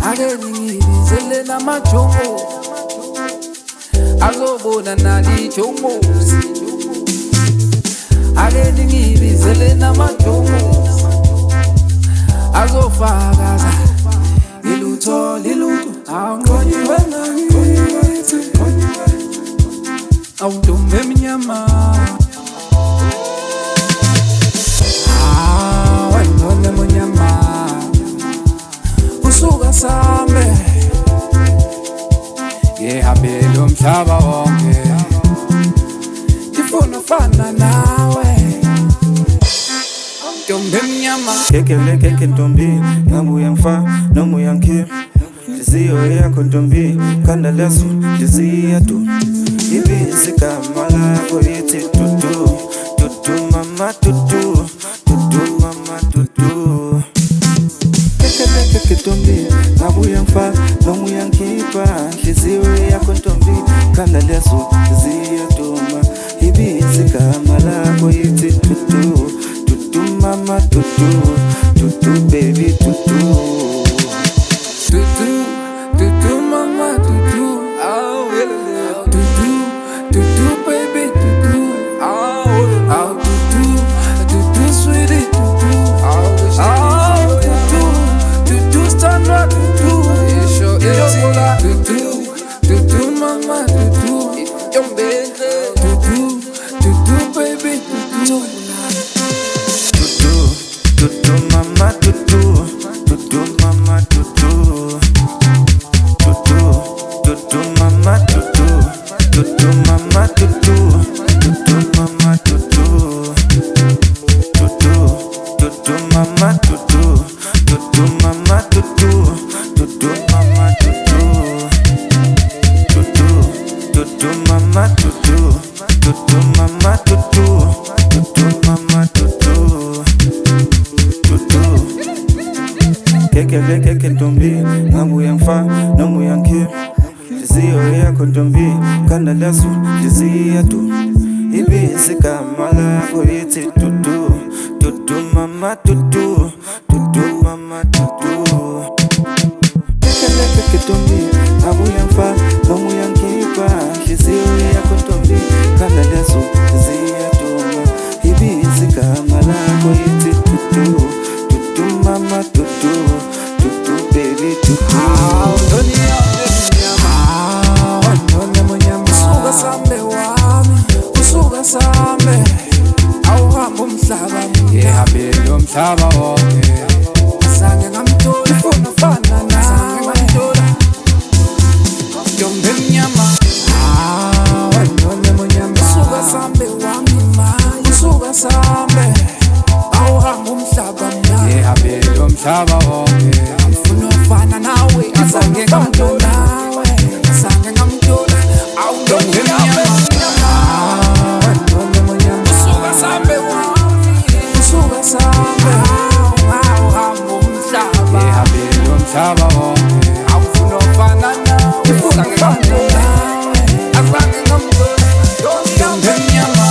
ake ngibizele namajongo azobona nalijongozi, ake ngibizele namajongo azofakaza ilutho awungonyiwe nangithi awuntombi emnyama wena mnyama usuka sambe ngihambile umhlaba wonke ngifuna ufana nawe ntombi emnyama Keke ntombi ngabe uyangifa noma uyangikhipha Liziyo yakho ntombi khanda lazo liziyadu Ibiza igama lakho ithi dudu Dudu mama dudu Dudu mama dudu Keke ntombi ngabe uyangifa noma uyangikhipha Liziyo yakho ntombi khanda lazo liziyadu Ibiza igama lakho ithi dudu Dudu mama dudu Dudu baby dudu Dudu mama dudu, dudu baby dudu, dudu sweetie dudu standard dudu, dudu mama dudu, dudu baby dudu. Dudu mama dudu Dudu mama dudu Dudu mama dudu Dudu mama dudu Dudu mama dudu Dudu mama dudu Dudu mama dudu Dudu mama dudu Dudu mama dudu Dudu mama dudu Dudu mama dudu Keke ntombi ngabe uyangifa noma uyangikhipha Liziyo yakho ntombi khanda lazo liziyadu Ibiza igama lakho ithi dudu Dudu mama dudu Dudu mama dudu Keke ntombi ngabe uyangifa noma uyangikhipha Liziyo yakho ntombi khanda lazo liziyadu Ibiza igama lakho ithi dudu Dudu mama dudu Dudu baby dudu Usuka sambe wami, usuka sambe awuhamba umhlaba ngihambile umhlaba wonke zange ngamthola ufuna ufana nawe ntombi emnyama wena mnyama usuka sambe wami manje usuka sambe awuhamba umhlaba ngihambile umhlaba wonke ufuna ufana nawe zange ngamthola nawe zange ngamthola awuntombi emnyama usuka sambe wami usuka sambe awuhamba umhlaba ngihambile umhlaba wonke awufuna ufana nawe zange ngamthola azange ngamthola ntombi emnyama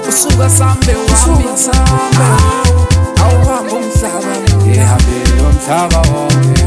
usuka sambe wami awuhamba umhlaba ngihambile umhlaba wonke